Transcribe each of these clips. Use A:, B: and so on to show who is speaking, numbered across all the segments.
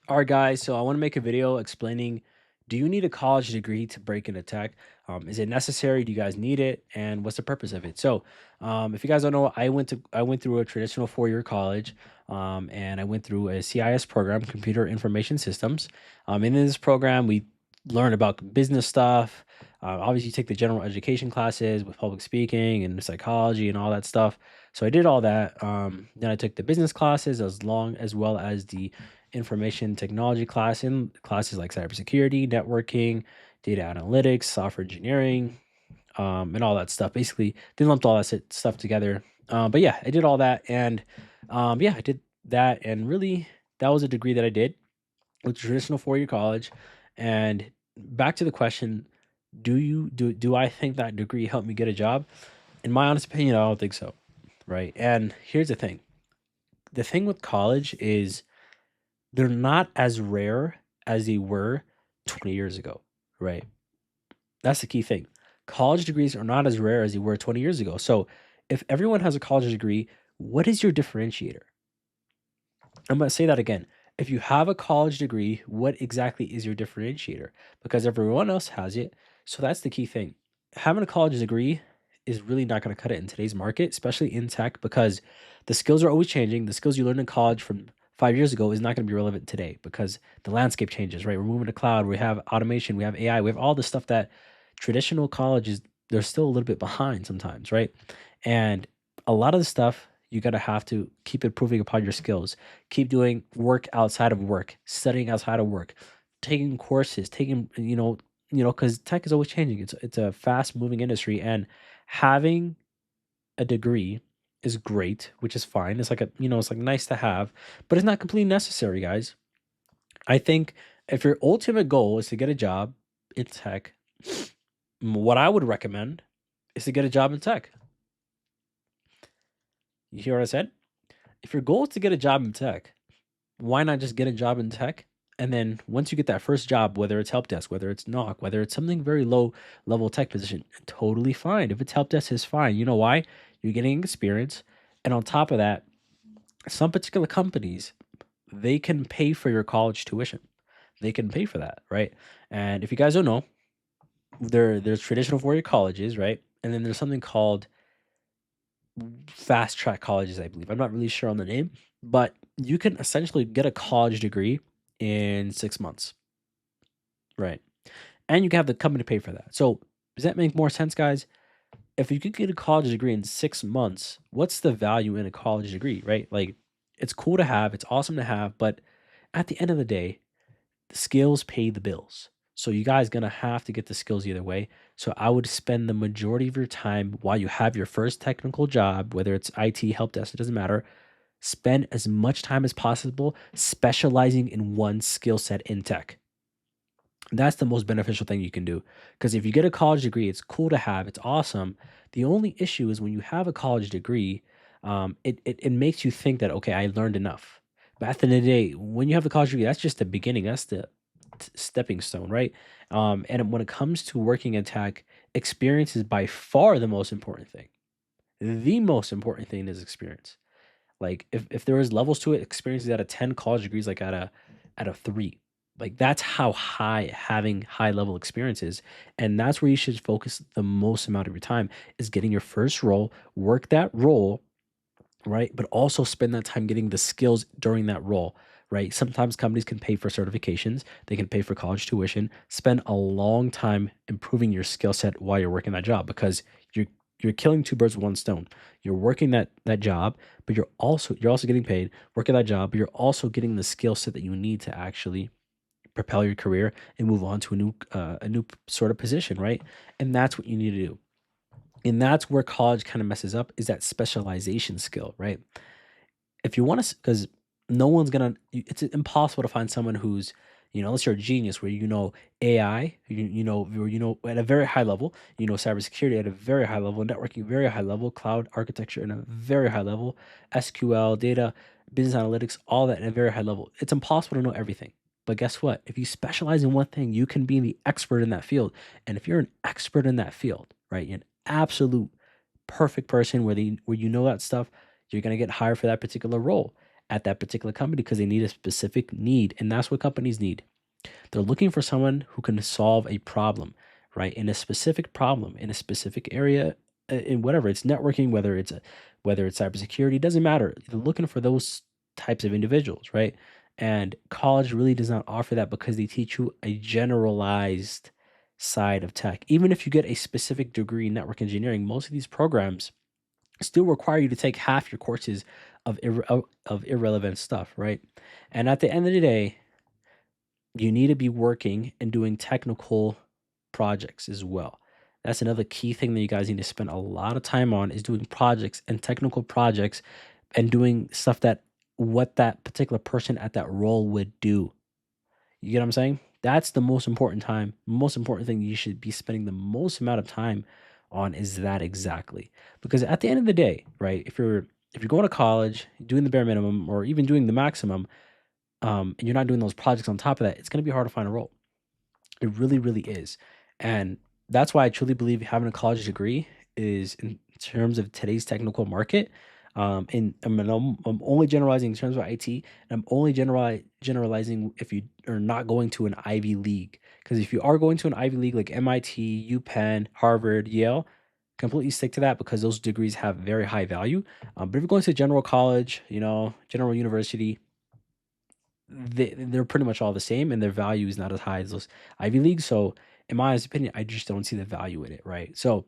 A: All right, guys. So I want to make a video explaining, do you need a college degree to break into tech? Is it necessary? Do you guys need it? And what's the purpose of it? If you guys don't know, I went through a traditional 4-year college, and I went through a CIS program, Computer Information Systems. And in this program, we learned about business stuff. Obviously, you take the general education classes with public speaking and psychology and all that stuff. So I did all that. Then I took the business classes as well as the information technology class in classes like cybersecurity, networking, data analytics, software engineering, and all that stuff. Basically, they lumped all that stuff together. But yeah, I did all that, and yeah, I did that, and really, that was a degree that I did with traditional 4-year college. And back to the question, do I think that degree helped me get a job? In my honest opinion, I don't think so. Right. And here's the thing. The thing with college is they're not as rare as they were 20 years ago, right? That's the key thing. College degrees are not as rare as they were 20 years ago. So, if everyone has a college degree, what is your differentiator? I'm going to say that again. If you have a college degree, what exactly is your differentiator? Because everyone else has it. So, that's the key thing. Having a college degree is really not going to cut it in today's market, especially in tech, because the skills are always changing. The skills you learned in college from 5 years ago is not going to be relevant today because the landscape changes, right? We're moving to cloud, we have automation, we have AI, we have all the stuff that traditional colleges, they're still a little bit behind sometimes, right? And a lot of the stuff you got to have to keep improving upon your skills, keep doing work outside of work, studying outside of work, taking courses, taking, because tech is always changing. It's a fast moving industry, and having a degree is great, which is fine. It's like it's like nice to have, but it's not completely necessary, guys. I think if your ultimate goal is to get a job in tech, what I would recommend is to get a job in tech. You hear what I said? If your goal is to get a job in tech, why not just get a job in tech? And then once you get that first job, whether it's help desk, whether it's knock, whether it's something very low level tech position, totally fine. If it's help desk, is fine. You know why? You're getting experience. And on top of that, some particular companies, they can pay for your college tuition. They can pay for that, right? And if you guys don't know, there's traditional 4-year colleges, right? And then there's something called fast track colleges, I believe. I'm not really sure on the name, but you can essentially get a college degree in 6 months, right? And you can have the company pay for that. So does that make more sense, guys? If you could get a college degree in 6 months, what's the value in a college degree, right? Like, it's cool to have, it's awesome to have, but at the end of the day, the skills pay the bills. So you guys gonna have to get the skills either way. So I would spend the majority of your time while you have your first technical job, whether it's IT, help desk, it doesn't matter. Spend as much time as possible specializing in one skill set in tech. That's the most beneficial thing you can do. Because if you get a college degree, it's cool to have, it's awesome. The only issue is when you have a college degree, it makes you think that, okay, I learned enough. But at the end of the day, when you have the college degree, that's just the beginning. That's the stepping stone, right? And when it comes to working in tech, experience is by far the most important thing. The most important thing is experience. Like if there was levels to it, experience is at a 10, college degrees like at a 3. Like that's how high having high level experience is. And that's where you should focus the most amount of your time is getting your first role, work that role, right? But also spend that time getting the skills during that role, right? Sometimes companies can pay for certifications, they can pay for college tuition, spend a long time improving your skill set while you're working that job because you're killing two birds with one stone. You're working that job, but you're also getting paid, working that job, but you're also getting the skill set that you need to actually propel your career and move on to a new sort of position, right? And that's what you need to do. And that's where college kind of messes up is that specialization skill, right? If you want to, because no one's gonna, it's impossible to find someone who's, unless you're a genius where you know AI, where at a very high level, cybersecurity at a very high level, networking very high level, cloud architecture in a very high level, SQL, data, business analytics, all that at a very high level. It's impossible to know everything. But guess what? If you specialize in one thing, you can be the expert in that field. And if you're an expert in that field, right, you're an absolute perfect person where you know that stuff, you're gonna get hired for that particular role. at that particular company because they need a specific need. And that's what companies need. They're looking for someone who can solve a problem, right? In a specific problem, in a specific area, in whatever it's networking, whether it's cybersecurity, doesn't matter. They're looking for those types of individuals, right? And college really does not offer that because they teach you a generalized side of tech. Even if you get a specific degree in network engineering, most of these programs still require you to take half your courses of irrelevant stuff, right? And at the end of the day, you need to be working and doing technical projects as well. That's another key thing that you guys need to spend a lot of time on is doing projects and technical projects and doing stuff that what that particular person at that role would do. You get what I'm saying? That's the most important thing you should be spending the most amount of time on is that exactly. Because at the end of the day, right, if you're going to college, doing the bare minimum or even doing the maximum, and you're not doing those projects on top of that, it's going to be hard to find a role. It really, really is. And that's why I truly believe having a college degree is in terms of today's technical market. And I'm only generalizing in terms of IT, and I'm only generalizing if you are not going to an Ivy League. Because if you are going to an Ivy League like MIT, UPenn, Harvard, Yale, completely stick to that because those degrees have very high value. But if you're going to general college, general university, they're pretty much all the same, and their value is not as high as those Ivy Leagues. So, in my honest opinion, I just don't see the value in it, right? So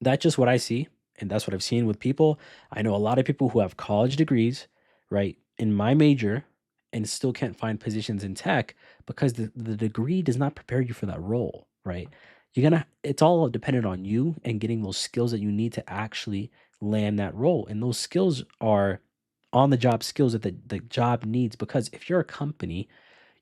A: that's just what I see, and that's what I've seen with people. I know a lot of people who have college degrees, right, in my major, and still can't find positions in tech because the degree does not prepare you for that role, right? It's all dependent on you and getting those skills that you need to actually land that role. And those skills are on the job skills that the job needs. Because if you're a company,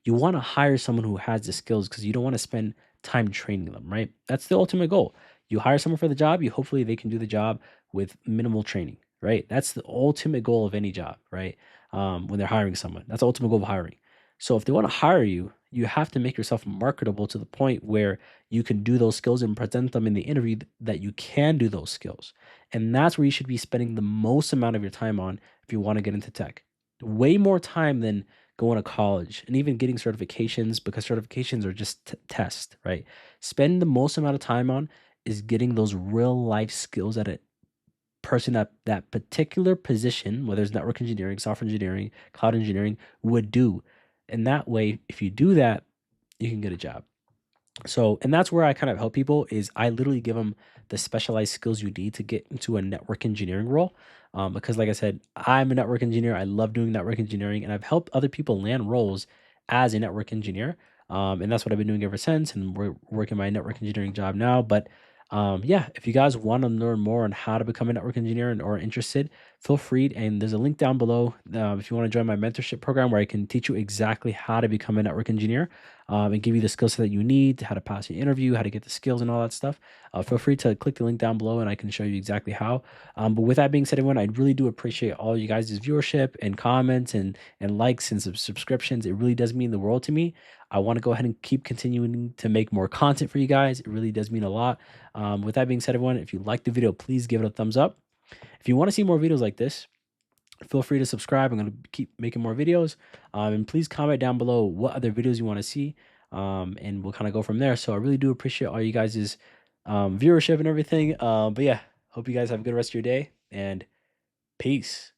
A: you want to hire someone who has the skills because you don't want to spend time training them, right? That's the ultimate goal. You hire someone for the job, you hopefully they can do the job with minimal training, right? That's the ultimate goal of any job, right? When they're hiring someone, that's the ultimate goal of hiring. So if they want to hire you, you have to make yourself marketable to the point where you can do those skills and present them in the interview that you can do those skills. And that's where you should be spending the most amount of your time on if you want to get into tech. Way more time than going to college and even getting certifications because certifications are just tests, right? Spend the most amount of time on is getting those real life skills that a person at that particular position, whether it's network engineering, software engineering, cloud engineering, would do. And that way, if you do that, you can get a job. So, and that's where I kind of help people is I literally give them the specialized skills you need to get into a network engineering role. Because like I said, I'm a network engineer. I love doing network engineering and I've helped other people land roles as a network engineer. And that's what I've been doing ever since. And we're working my network engineering job now. But yeah, if you guys want to learn more on how to become a network engineer or interested, feel free. And there's a link down below if you want to join my mentorship program where I can teach you exactly how to become a network engineer and give you the skill set that you need, how to pass your interview, how to get the skills and all that stuff. Feel free to click the link down below and I can show you exactly how. But with that being said, everyone, I really do appreciate all you guys' viewership and comments and likes and subscriptions. It really does mean the world to me. I want to go ahead and keep continuing to make more content for you guys. It really does mean a lot. With that being said, everyone, if you like the video, please give it a thumbs up. If you want to see more videos like this, feel free to subscribe. I'm going to keep making more videos. And please comment down below what other videos you want to see. And we'll kind of go from there. So I really do appreciate all you guys' viewership and everything. But yeah, hope you guys have a good rest of your day and peace.